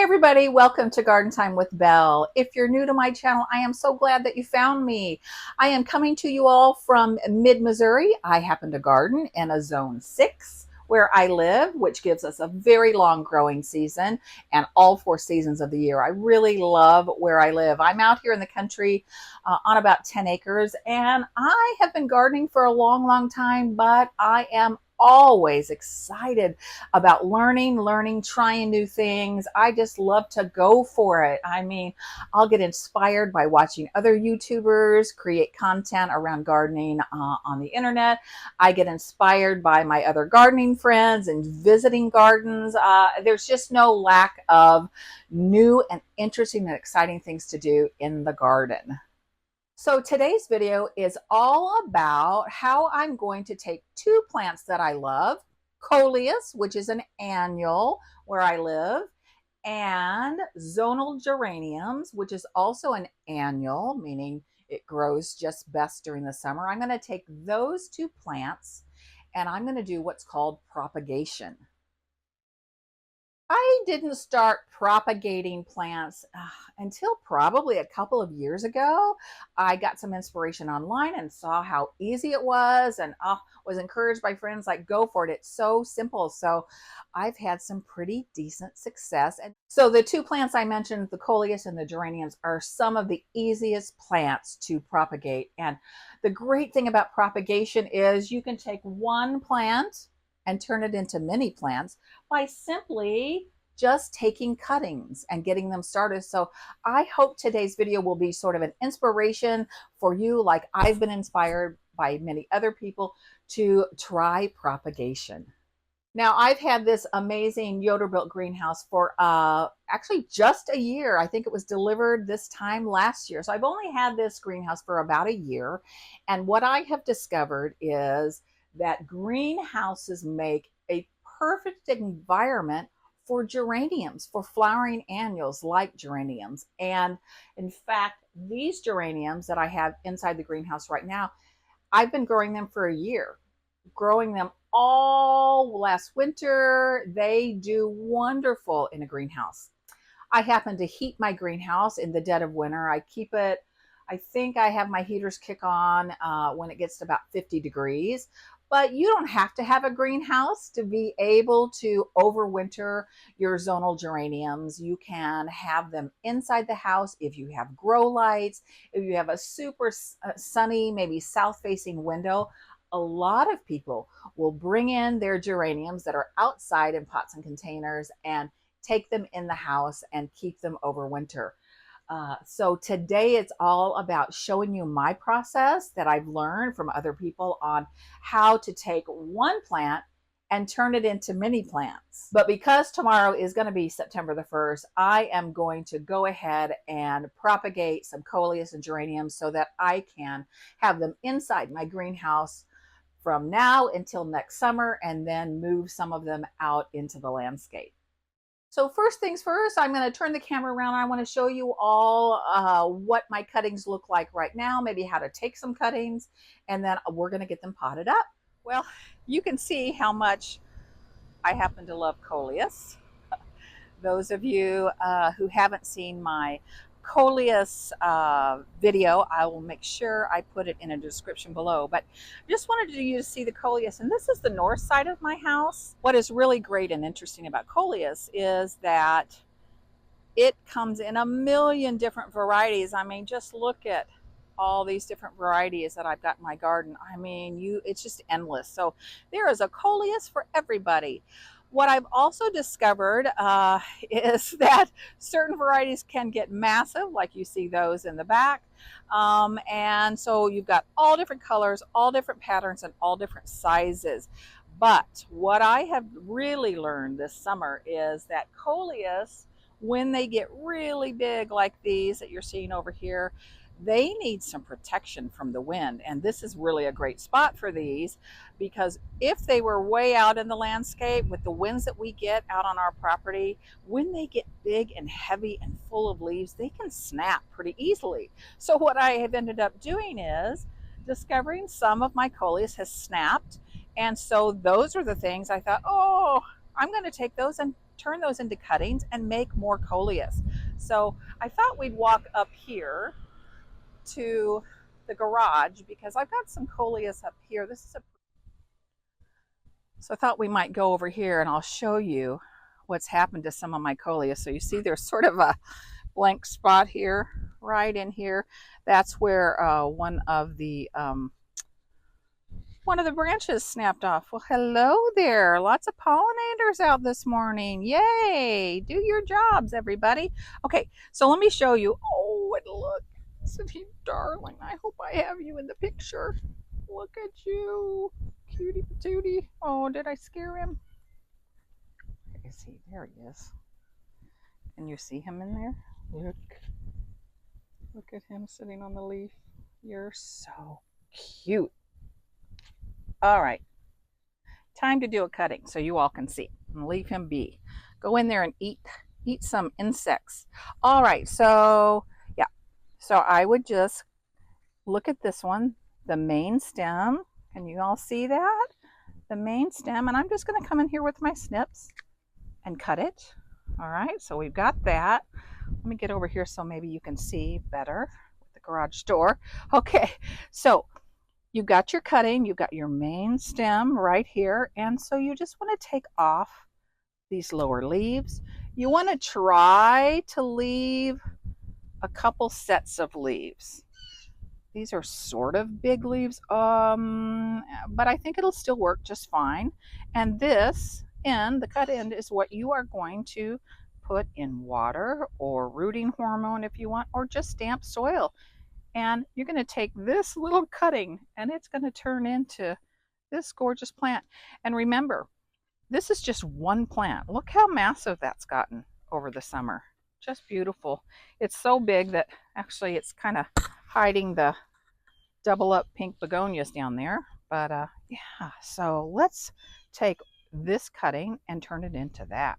everybody, welcome to Garden Time with Belle. If you're new to my channel, I am so glad that you found me. I am coming to you all from mid-Missouri. I happen to garden in a zone 6 where I live, which gives us a very long growing season and all 4 seasons of the year. I really love where I live. I'm out here in the country on about 10 acres, and I have been gardening for a long time, but I am always excited about learning, trying new things. I just love to go for it. I mean, I'll get inspired by watching other YouTubers create content around gardening on the internet. I get inspired by my other gardening friends and visiting gardens. There's just no lack of new and interesting and exciting things to do in the garden. So today's video is all about how I'm going to take two plants that I love, Coleus, which is an annual where I live, and zonal geraniums, which is also an annual, meaning it grows just best during the summer. I'm going to take those two plants and I'm going to do what's called propagation. I didn't start propagating plants until probably a couple of years ago. I got some inspiration online and saw how easy it was, and was encouraged by friends like, go for it. It's so simple. So I've had some pretty decent success. And so the two plants I mentioned, the coleus and the geraniums, are some of the easiest plants to propagate. And the great thing about propagation is you can take one plant and turn it into mini plants by simply just taking cuttings and getting them started. So I hope today's video will be sort of an inspiration for you, like I've been inspired by many other people to try propagation. Now, I've had this amazing Yoder-built greenhouse for actually just a year. I think it was delivered this time last year. So I've only had this greenhouse for about a year. And what I have discovered is that greenhouses make a perfect environment for geraniums, for flowering annuals like geraniums. And in fact, these geraniums that I have inside the greenhouse right now, I've been growing them for a year, growing them all last winter. They do wonderful in a greenhouse. I happen to heat my greenhouse in the dead of winter. I keep it, I think I have my heaters kick on when it gets to about 50 degrees. But you don't have to have a greenhouse to be able to overwinter your zonal geraniums. You can have them inside the house if you have grow lights, if you have a super sunny, maybe south-facing window. A lot of people will bring in their geraniums that are outside in pots and containers and take them in the house and keep them over winter. So today it's all about showing you my process that I've learned from other people on how to take one plant and turn it into mini plants. But because tomorrow is going to be September the 1st, I am going to go ahead and propagate some coleus and geraniums so that I can have them inside my greenhouse from now until next summer, and then move some of them out into the landscape. So first things first, I'm going to turn the camera around. I want to show you all what my cuttings look like right now, maybe how to take some cuttings, and then we're going to get them potted up. Well, you can see how much I happen to love coleus. Those of you who haven't seen my coleus video, I will make sure I put it in a description below. But just wanted you to see the coleus, and this is the north side of my house. What is really great and interesting about coleus is that it comes in a million different varieties. I mean, just look at all these different varieties that I've got in my garden. I mean, it's just endless. So there is a coleus for everybody. What I've also discovered is that certain varieties can get massive, like you see those in the back. And so you've got all different colors, all different patterns, and all different sizes. But what I have really learned this summer is that coleus, when they get really big like these that you're seeing over here, they need some protection from the wind. And this is really a great spot for these, because if they were way out in the landscape with the winds that we get out on our property, when they get big and heavy and full of leaves, they can snap pretty easily. So what I have ended up doing is discovering some of my coleus has snapped. And so those are the things I thought, oh, I'm going to take those and turn those into cuttings and make more coleus. So I thought we'd walk up here to the garage because I've got some coleus up here. So I thought we might go over here and I'll show you what's happened to some of my coleus. So you see there's sort of a blank spot here, right in here. That's where one of the branches snapped off. Well, hello there. Lots of pollinators out this morning. Yay. Do your jobs, everybody. Okay, so let me show you. Oh, and look. Isn't he darling? I hope I have you in the picture. Look at you. Cutie patootie. Oh, did I scare him? Where is he? There he is. Can you see him in there? Look at him sitting on the leaf. You're so cute. All right, time to do a cutting so you all can see. And leave him be. Go in there and eat some insects. All right, so yeah, so I would just look at this one, the main stem. Can you all see that? The main stem, and I'm just going to come in here with my snips and cut it. All right, so we've got that. Let me get over here so maybe you can see better with the garage door. Okay, so you've got your cutting, you've got your main stem right here, and so you just want to take off these lower leaves. You want to try to leave a couple sets of leaves. These are sort of big leaves, but I think it'll still work just fine. And this end, the cut end, is what you are going to put in water or rooting hormone if you want, or just damp soil. And you're going to take this little cutting and it's going to turn into this gorgeous plant. And remember, this is just one plant. Look how massive that's gotten over the summer. Just beautiful. It's so big that actually it's kind of hiding the double up pink begonias down there. But yeah, so let's take this cutting and turn it into that.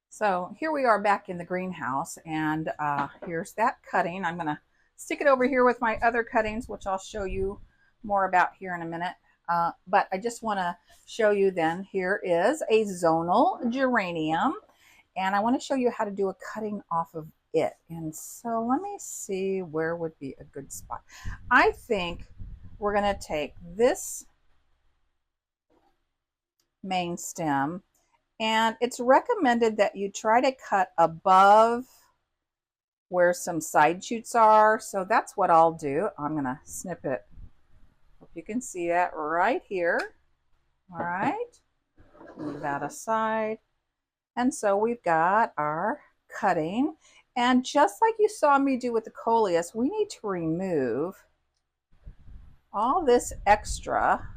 So here we are back in the greenhouse, and here's that cutting. I'm going to stick it over here with my other cuttings, which I'll show you more about here in a minute. But I just want to show you then, here is a zonal geranium, and I want to show you how to do a cutting off of it. And so let me see where would be a good spot. I think we're going to take this main stem, and it's recommended that you try to cut above where some side shoots are. So that's what I'll do. I'm going to snip it. Hope you can see that right here. All right. Move that aside. And so we've got our cutting. And just like you saw me do with the coleus, we need to remove all this extra,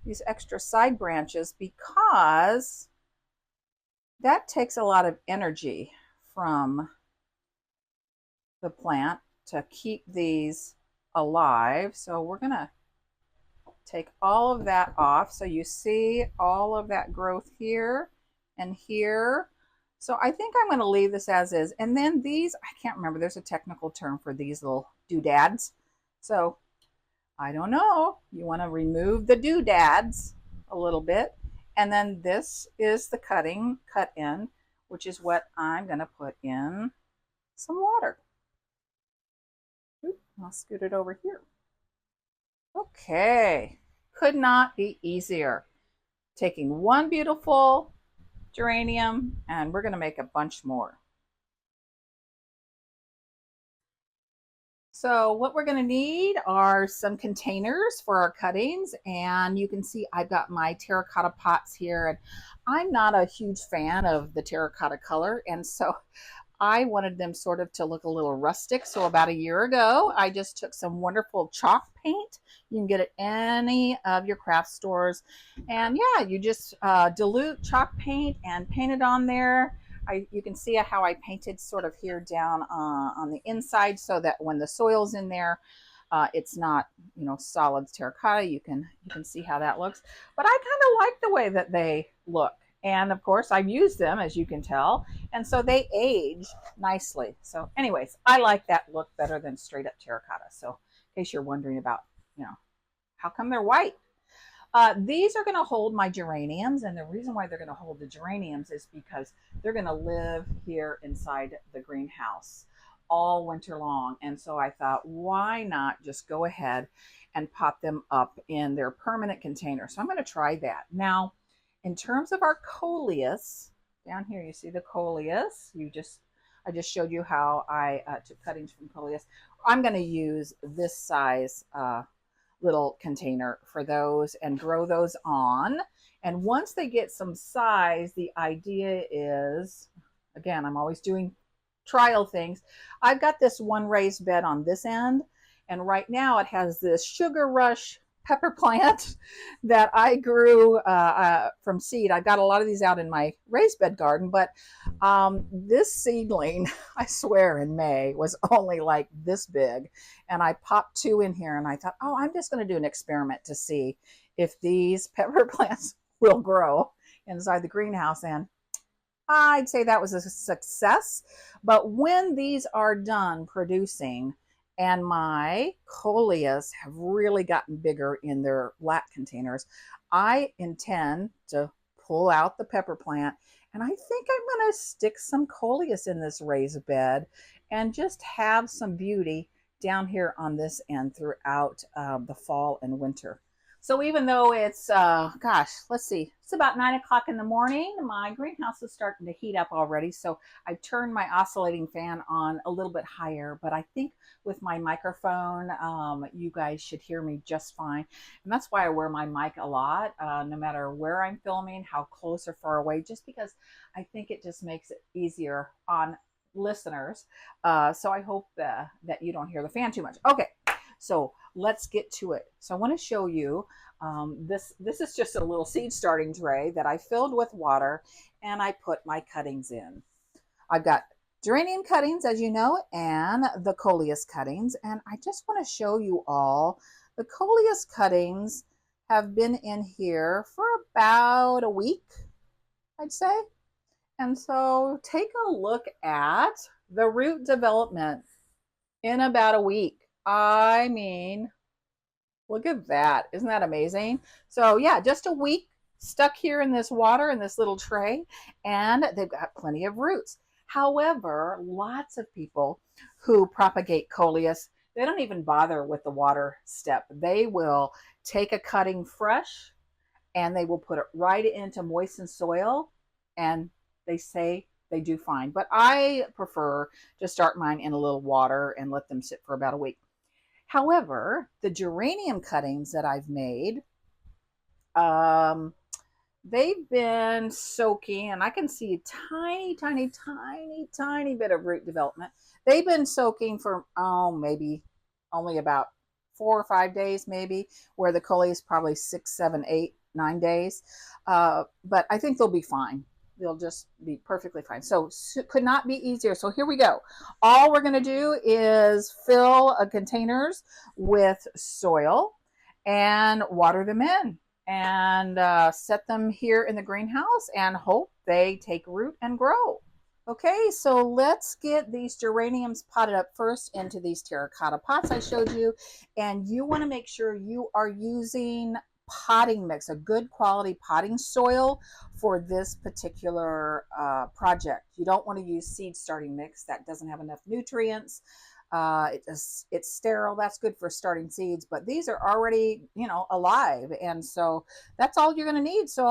these extra side branches, because that takes a lot of energy from the plant to keep these alive. So we're going to take all of that off. So you see all of that growth here and here. So I think I'm going to leave this as is. And then these, I can't remember, there's a technical term for these little doodads. So I don't know. You want to remove the doodads a little bit. And then this is the cut end, which is what I'm going to put in some water. I'll scoot it over here. Okay, could not be easier. Taking one beautiful geranium, and we're going to make a bunch more. So what we're going to need are some containers for our cuttings, and you can see I've got my terracotta pots here, and I'm not a huge fan of the terracotta color, and so I wanted them sort of to look a little rustic. So about a year ago, I just took some wonderful chalk paint. You can get it at any of your craft stores. And yeah, you just dilute chalk paint and paint it on there. You can see how I painted sort of here down on the inside, so that when the soil's in there, it's not, you know, solid terracotta. You can see how that looks. But I kind of like the way that they look. And of course, I've used them, as you can tell, and so they age nicely. So anyways, I like that look better than straight up terracotta. So in case you're wondering about, you know, how come they're white? These are going to hold my geraniums, and the reason why they're going to hold the geraniums is because they're going to live here inside the greenhouse all winter long. And so I thought, why not just go ahead and pop them up in their permanent container? So I'm going to try that. Now, in terms of our coleus, down here you see the coleus. I just showed you how I took cuttings from coleus. I'm going to use this size little container for those and grow those on. And once they get some size, the idea is, again, I'm always doing trial things. I've got this one raised bed on this end, and right now it has this Sugar Rush pepper plant that I grew from seed. I've got a lot of these out in my raised bed garden, but this seedling, I swear, in May was only like this big, and I popped two in here, and I thought, oh, I'm just going to do an experiment to see if these pepper plants will grow inside the greenhouse, and I'd say that was a success. But when these are done producing and my coleus have really gotten bigger in their lat containers, I intend to pull out the pepper plant, and I think I'm going to stick some coleus in this raised bed and just have some beauty down here on this end throughout the fall and winter. So even though it's, gosh, let's see, it's about 9 o'clock in the morning, my greenhouse is starting to heat up already. So I turned my oscillating fan on a little bit higher, but I think with my microphone, you guys should hear me just fine. And that's why I wear my mic a lot, no matter where I'm filming, how close or far away, just because I think it just makes it easier on listeners. So I hope that you don't hear the fan too much. Okay. So let's get to it. So I want to show you, this is just a little seed starting tray that I filled with water and I put my cuttings in. I've got geranium cuttings, as you know, and the coleus cuttings. And I just want to show you all, the coleus cuttings have been in here for about a week, I'd say. And so take a look at the root development in about a week. I mean, look at that. Isn't that amazing? So yeah, just a week stuck here in this water in this little tray, and they've got plenty of roots. However, lots of people who propagate coleus, they don't even bother with the water step. They will take a cutting fresh and they will put it right into moistened soil, and they say they do fine. But I prefer to start mine in a little water and let them sit for about a week. However, the geranium cuttings that I've made, they've been soaking, and I can see a tiny, tiny, tiny, tiny bit of root development. They've been soaking for, maybe only about 4 or 5 days, maybe, where the coleus is probably 6, 7, 8, 9 days. But I think they'll be fine. They'll just be perfectly fine. So could not be easier. So here we go. All we're going to do is fill containers with soil and water them in and set them here in the greenhouse and hope they take root and grow. Okay, so let's get these geraniums potted up first into these terracotta pots I showed you. And you want to make sure you are using potting mix, a good quality potting soil for this particular project. You don't want to use seed starting mix. That doesn't have enough nutrients. It's sterile. That's good for starting seeds, but these are already, alive. And so that's all you're going to need. So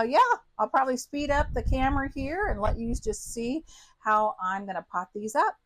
yeah, I'll probably speed up the camera here and let you just see how I'm going to pot these up.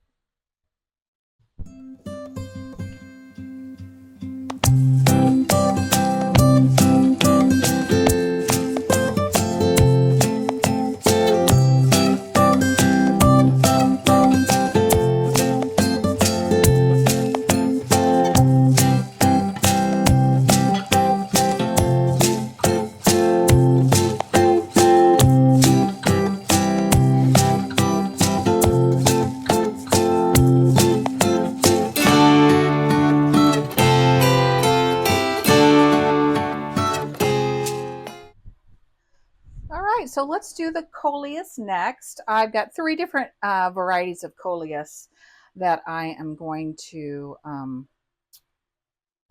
So let's do the coleus next. I've got 3 different varieties of coleus that I am going to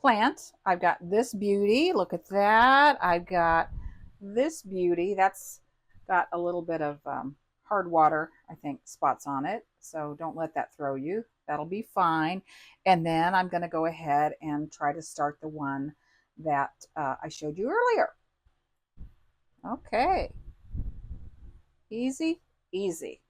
plant. I've got this beauty. Look at that. I've got this beauty. That's got a little bit of hard water, I think, spots on it. So don't let that throw you. That'll be fine. And then I'm going to go ahead and try to start the one that I showed you earlier. Okay. Easy, easy.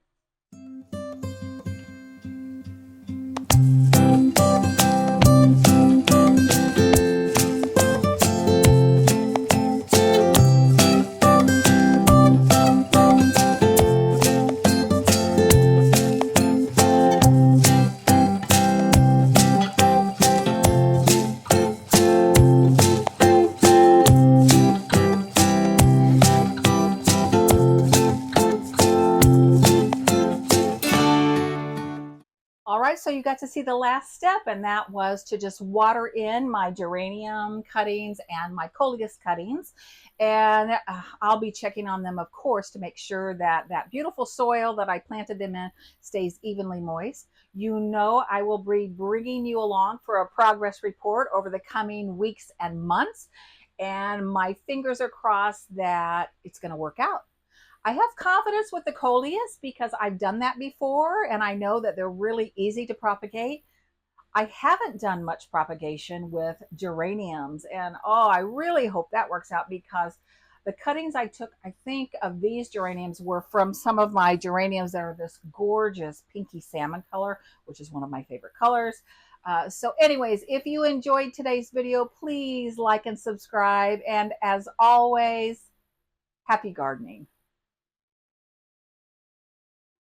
All right, so you got to see the last step, and that was to just water in my geranium cuttings and my coleus cuttings. And I'll be checking on them, of course, to make sure that that beautiful soil that I planted them in stays evenly moist. You know, I will be bringing you along for a progress report over the coming weeks and months. And my fingers are crossed that it's going to work out. I have confidence with the coleus because I've done that before and I know that they're really easy to propagate. I haven't done much propagation with geraniums, and oh, I really hope that works out because the cuttings I took, I think, of these geraniums were from some of my geraniums that are this gorgeous pinky salmon color, which is one of my favorite colors. So anyways, if you enjoyed today's video, please like and subscribe. And as always, happy gardening.